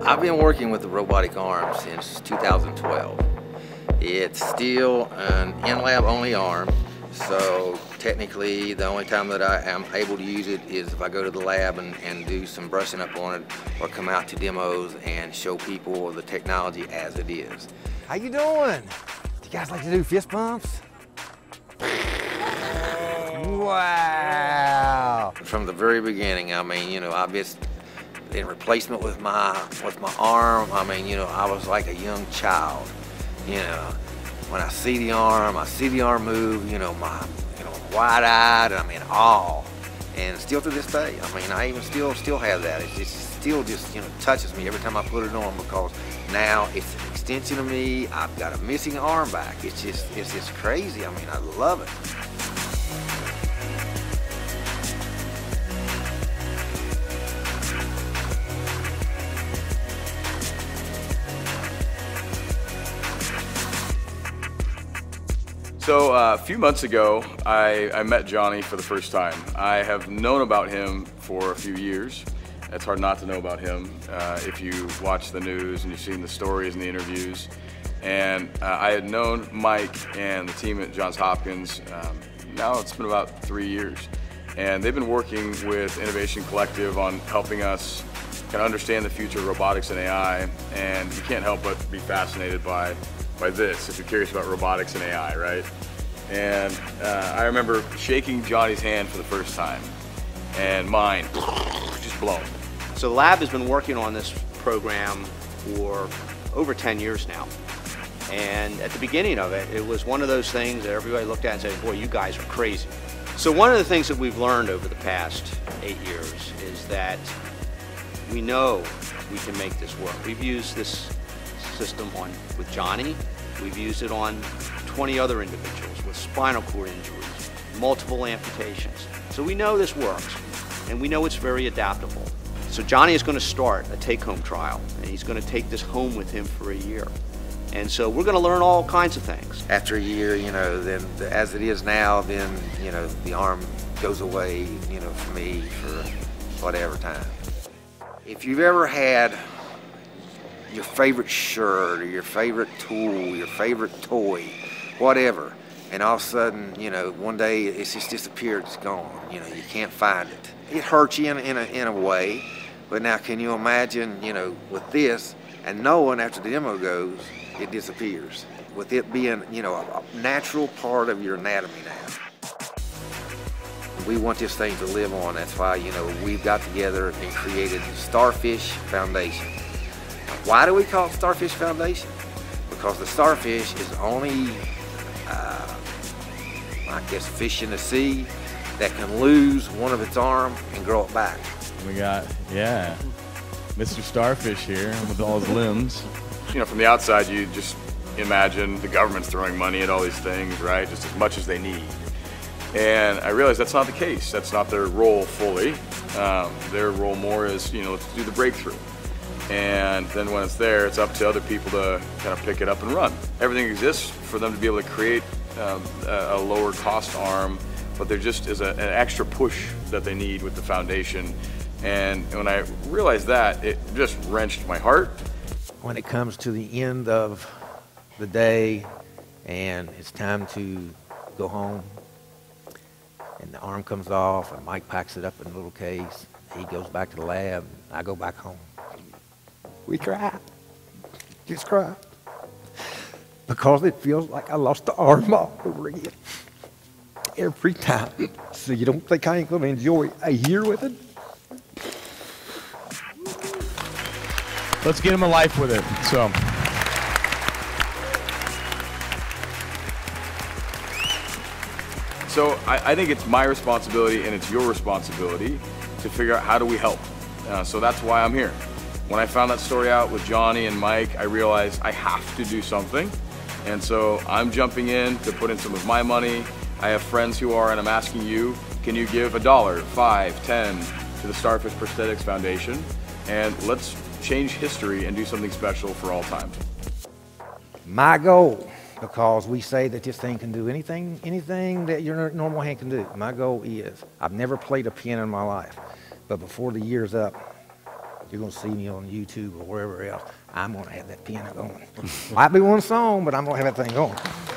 I've been working with the robotic arm since 2012. It's still an in-lab only arm, so technically the only time that I am able to use it is if I go to the lab and do some brushing up on it, or come out to demos and show people the technology as it is. How you doing? Do you guys like to do fist bumps? Wow! From the very beginning, I mean, you know, I've been in replacement with my arm. I mean, you know, I was like a young child. You know, when I see the arm move. You know, wide-eyed. I mean, awe. And still to this day, I mean, I even still have that. It still just, you know, touches me every time I put it on, because now it's an extension of me. I've got a missing arm back. It's just crazy. I mean, I love it. So a few months ago, I met Johnny for the first time. I have known about him for a few years. It's hard not to know about him if you watch the news and you've seen the stories and the interviews. And I had known Mike and the team at Johns Hopkins, now it's been about 3 years. And they've been working with Innovation Collective on helping us kind of understand the future of robotics and AI. And you can't help but be fascinated by this if you're curious about robotics and AI, right? And I remember shaking Johnny's hand for the first time, and mine just blown. So the lab has been working on this program for over 10 years now. And at the beginning of it, it was one of those things that everybody looked at and said, boy, you guys are crazy. So one of the things that we've learned over the past 8 years is that we know we can make this work. We've used this system with Johnny. We've used it on 20 other individuals with spinal cord injuries, multiple amputations. So we know this works, and we know it's very adaptable. So Johnny is going to start a take-home trial, and he's going to take this home with him for a year. And so we're going to learn all kinds of things. After a year, you know, then as it is now, then, you know, the arm goes away, you know, for me for whatever time. If you've ever had your favorite shirt or your favorite tool, your favorite toy, whatever, and all of a sudden, you know, one day it's just disappeared, it's gone, you know, you can't find it. It hurts you in a way, but now can you imagine, you know, with this, and knowing after the demo goes, it disappears. With it being, you know, a natural part of your anatomy now. We want this thing to live on. That's why, you know, we've got together and created Starfish Foundation. Why do we call it Starfish Foundation? Because the starfish is only, I guess, fish in the sea that can lose one of its arm and grow it back. We got, yeah, Mr. Starfish here with all his limbs. You know, from the outside, you just imagine the government's throwing money at all these things, right? Just as much as they need. And I realized that's not the case. That's not their role fully. Their role more is, you know, let's do the breakthrough. And then when it's there, it's up to other people to kind of pick it up and run. Everything exists for them to be able to create a lower cost arm, but there just is an extra push that they need with the foundation. And when I realized that, it just wrenched my heart. When it comes to the end of the day and it's time to go home, and the arm comes off and Mike packs it up in a little case, he goes back to the lab, I go back home. We cry, just cry, because it feels like I lost the arm all over again every time. So you don't think I ain't gonna enjoy a year with it? Let's get him a life with it. So I think it's my responsibility and it's your responsibility to figure out how do we help. So that's why I'm here. When I found that story out with Johnny and Mike, I realized I have to do something. And so I'm jumping in to put in some of my money. I have friends who are, and I'm asking you, can you give $1, $5, $10 to the Starfish Prosthetics Foundation? And let's change history and do something special for all time. My goal, because we say that this thing can do anything that your normal hand can do. My goal is, I've never played a piano in my life, but before the year's up, you're going to see me on YouTube or wherever else, I'm going to have that piano going. Might be one song, but I'm going to have that thing going.